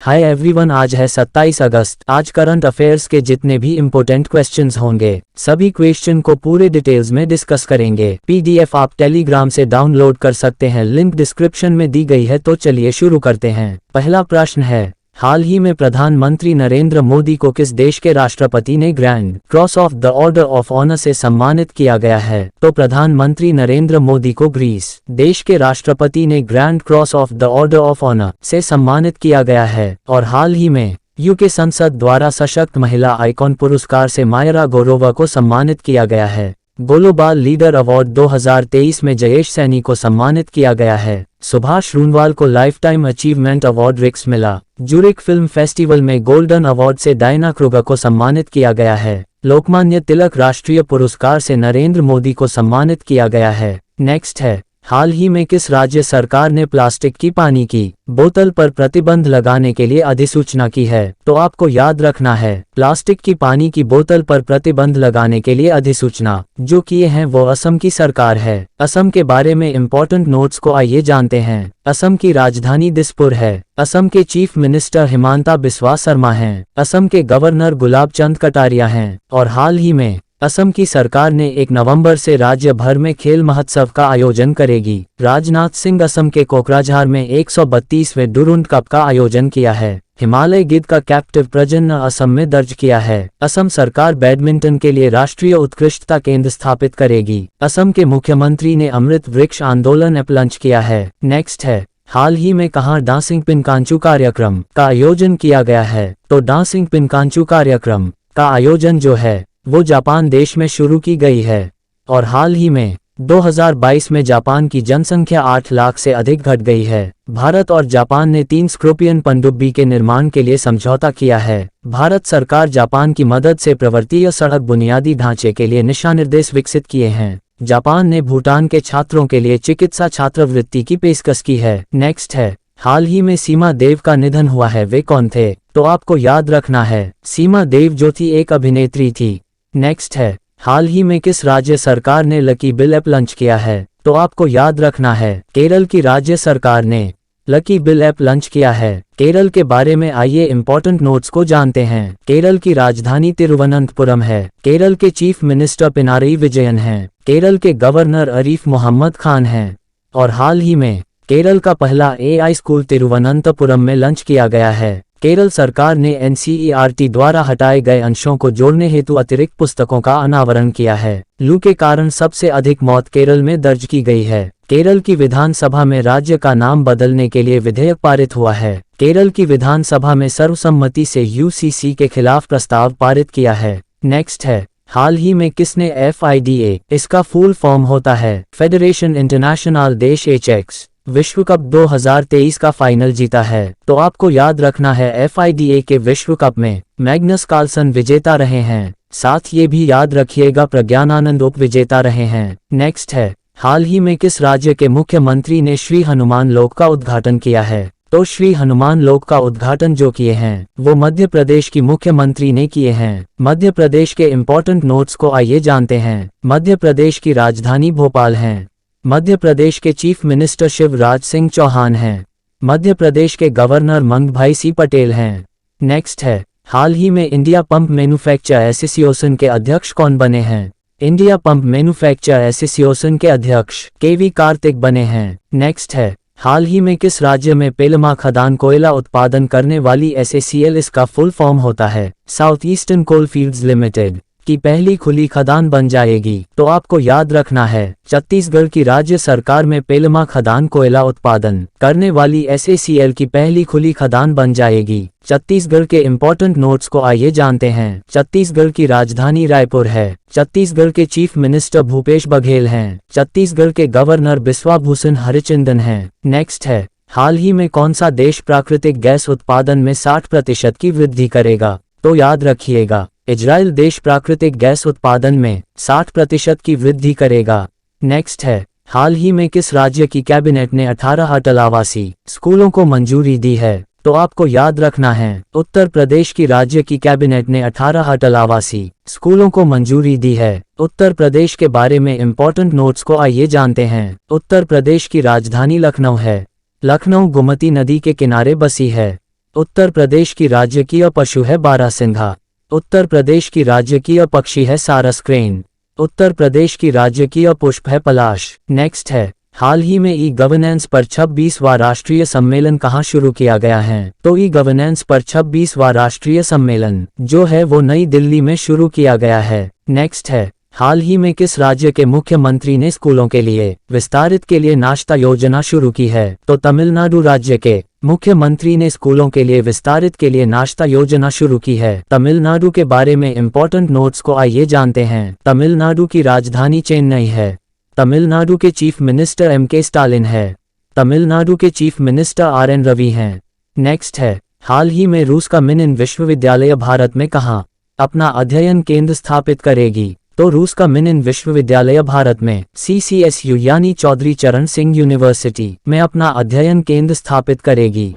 Hi everyone, आज है 27 अगस्त। आज करंट अफेयर्स के जितने भी इम्पोर्टेंट क्वेश्चंस होंगे सभी क्वेश्चन को पूरे डिटेल्स में डिस्कस करेंगे। पीडीएफ आप टेलीग्राम से डाउनलोड कर सकते हैं, लिंक डिस्क्रिप्शन में दी गई है। तो चलिए शुरू करते हैं। पहला प्रश्न है, हाल ही में प्रधानमंत्री नरेंद्र मोदी को किस देश के राष्ट्रपति ने grand cross of the order of honour से सम्मानित किया गया है? तो प्रधानमंत्री नरेंद्र मोदी को ग्रीस देश के राष्ट्रपति ने grand cross of the order of honour से सम्मानित किया गया है। और हाल ही में यूके संसद द्वारा सशक्त महिला आइकॉन पुरस्कार से मायरा गौरोवा को सम्मानित किया गया है। ग्लोबल लीडर अवार्ड 2023 में जयेश सैनी को सम्मानित किया गया है। सुभाष रूनवाल को लाइफ टाइम अचीवमेंट अवार्ड रिक्स मिला। ज्यूरिख फिल्म फेस्टिवल में गोल्डन अवार्ड से डायना क्रूगर को सम्मानित किया गया है। लोकमान्य तिलक राष्ट्रीय पुरस्कार से नरेंद्र मोदी को सम्मानित किया गया है। नेक्स्ट है, हाल ही में किस राज्य सरकार ने प्लास्टिक की पानी की बोतल पर प्रतिबंध लगाने के लिए अधिसूचना की है? तो आपको याद रखना है, प्लास्टिक की पानी की बोतल पर प्रतिबंध लगाने के लिए अधिसूचना जो किए हैं वो असम की सरकार है। असम के बारे में इम्पोर्टेंट नोट्स को आइए जानते हैं। असम की राजधानी दिसपुर है। असम के चीफ मिनिस्टर हिमांता बिस्वा शर्मा हैं। असम के गवर्नर गुलाब चंद कटारिया हैं। और हाल ही में असम की सरकार ने 1 नवंबर से राज्य भर में खेल महोत्सव का आयोजन करेगी। राजनाथ सिंह असम के कोकराझार में 132वें डुरुंड कप का आयोजन किया है। हिमालय गिद्ध का कैप्टिव प्रजनन असम में दर्ज किया है। असम सरकार बैडमिंटन के लिए राष्ट्रीय उत्कृष्टता केंद्र स्थापित करेगी। असम के मुख्यमंत्री ने अमृत वृक्ष आंदोलन ऐप लॉन्च किया है। नेक्स्ट है, हाल ही में कहाँ डांसिंग पिनकांचू कार्यक्रम का आयोजन किया गया है? तो डांसिंग पिनकांचू कार्यक्रम का आयोजन जो है वो जापान देश में शुरू की गई है। और हाल ही में 2022 में जापान की जनसंख्या 8 लाख से अधिक घट गई है। भारत और जापान ने 3 स्कॉर्पियन पनडुब्बी के निर्माण के लिए समझौता किया है। भारत सरकार जापान की मदद से प्रवृत्ति और सड़क बुनियादी ढांचे के लिए दिशा निर्देश विकसित किए हैं। जापान ने भूटान के छात्रों के लिए चिकित्सा छात्रवृत्ति की पेशकश की है। नेक्स्ट है, हाल ही में सीमा देव का निधन हुआ है, वे कौन थे? तो आपको याद रखना है, सीमा देव जो थी एक अभिनेत्री थी। नेक्स्ट है, हाल ही में किस राज्य सरकार ने लकी बिल ऐप लॉन्च किया है? तो आपको याद रखना है, केरल की राज्य सरकार ने लकी बिल ऐप लॉन्च किया है। केरल के बारे में आइए इम्पोर्टेंट नोट्स को जानते हैं। केरल की राजधानी तिरुवनंतपुरम है। केरल के चीफ मिनिस्टर पिनारई विजयन हैं। केरल के गवर्नर अरीफ मोहम्मद खान हैं। और हाल ही में केरल का पहला AI स्कूल तिरुवनंतपुरम में लॉन्च किया गया है। केरल सरकार ने NCERT द्वारा हटाए गए अंशों को जोड़ने हेतु अतिरिक्त पुस्तकों का अनावरण किया है। लू के कारण सबसे अधिक मौत केरल में दर्ज की गई है। केरल की विधानसभा में राज्य का नाम बदलने के लिए विधेयक पारित हुआ है। केरल की विधानसभा में सर्वसम्मति से UCC के खिलाफ प्रस्ताव पारित किया है। नेक्स्ट है, हाल ही में किसने FIDA, इसका फुल फॉर्म होता है फेडरेशन इंटरनेशनल देश HX विश्व कप 2023 का फाइनल जीता है? तो आपको याद रखना है, FIDA के विश्व कप में मैग्नस कार्लसन विजेता रहे हैं। साथ ये भी याद रखिएगा प्रज्ञानानंद उप विजेता रहे हैं। नेक्स्ट है, हाल ही में किस राज्य के मुख्यमंत्री ने श्री हनुमान लोक का उद्घाटन किया है? तो श्री हनुमान लोक का उद्घाटन जो किए हैं वो मध्य प्रदेश की मुख्यमंत्री ने किए हैं। मध्य प्रदेश के इम्पोर्टेंट नोट्स को आइए जानते हैं। मध्य प्रदेश की राजधानी भोपाल है। मध्य प्रदेश के चीफ मिनिस्टर शिवराज सिंह चौहान हैं। मध्य प्रदेश के गवर्नर मंगभाई सी पटेल हैं। नेक्स्ट है, हाल ही में इंडिया पंप मैन्युफैक्चर एसोसिएशन के अध्यक्ष कौन बने हैं? इंडिया पंप मैन्युफैक्चर एसोसिएशन के अध्यक्ष KV कार्तिक बने हैं। नेक्स्ट है, हाल ही में किस राज्य में पेलमा खदान कोयला उत्पादन करने वाली SACL, इसका फुल फॉर्म होता है साउथ ईस्टर्न कोलफील्ड्स लिमिटेड, की पहली खुली खदान बन जाएगी? तो आपको याद रखना है, छत्तीसगढ़ की राज्य सरकार में पेलमा खदान कोयला उत्पादन करने वाली SACL की पहली खुली खदान बन जाएगी। छत्तीसगढ़ के इम्पोर्टेंट नोट्स को आइए जानते हैं। छत्तीसगढ़ की राजधानी रायपुर है। छत्तीसगढ़ के चीफ मिनिस्टर भूपेश बघेल हैं। छत्तीसगढ़ के गवर्नर बिस्वा भूषण हरिचंदन हैं। नेक्स्ट है, हाल ही में कौन सा देश प्राकृतिक गैस उत्पादन में 60% की वृद्धि करेगा? तो याद रखिएगा, इजराइल देश प्राकृतिक गैस उत्पादन में 60% की वृद्धि करेगा। नेक्स्ट है, हाल ही में किस राज्य की कैबिनेट ने 18 अटल आवासीय स्कूलों को मंजूरी दी है? तो आपको याद रखना है, उत्तर प्रदेश की राज्य की कैबिनेट ने 18 अटल आवासीय स्कूलों को मंजूरी दी है। उत्तर प्रदेश के बारे में इम्पोर्टेंट नोट्स को आइए जानते हैं। उत्तर प्रदेश की राजधानी लखनऊ है। लखनऊ गोमती नदी के किनारे बसी है। उत्तर प्रदेश की राजकीय पशु है बारहसिंघा। उत्तर प्रदेश की राजकीय पक्षी है सारस क्रेन। उत्तर प्रदेश की राजकीय पुष्प है पलाश। नेक्स्ट है, हाल ही में ई गवर्नेंस पर 26वां राष्ट्रीय सम्मेलन कहाँ शुरू किया गया है? तो ई गवर्नेंस पर 26वां राष्ट्रीय सम्मेलन जो है वो नई दिल्ली में शुरू किया गया है। नेक्स्ट है, हाल ही में किस राज्य के मुख्यमंत्री ने स्कूलों के लिए विस्तारित के लिए नाश्ता योजना शुरू की है? तो तमिलनाडु राज्य के मुख्यमंत्री ने स्कूलों के लिए विस्तारित के लिए नाश्ता योजना शुरू की है। तमिलनाडु के बारे में इंपॉर्टेंट नोट्स को आइए जानते हैं। तमिलनाडु की राजधानी चेन्नई है। तमिलनाडु के चीफ मिनिस्टर M.K. स्टालिन है। तमिलनाडु के चीफ मिनिस्टर R.N. रवि हैं। नेक्स्ट है, हाल ही में रूस का मिनिन विश्वविद्यालय भारत में कहाँ अपना अध्ययन केंद्र स्थापित करेगी? तो रूस का मिनिन विश्वविद्यालय भारत में CCSU यानी चौधरी चरण सिंह यूनिवर्सिटी में अपना अध्ययन केंद्र स्थापित करेगी।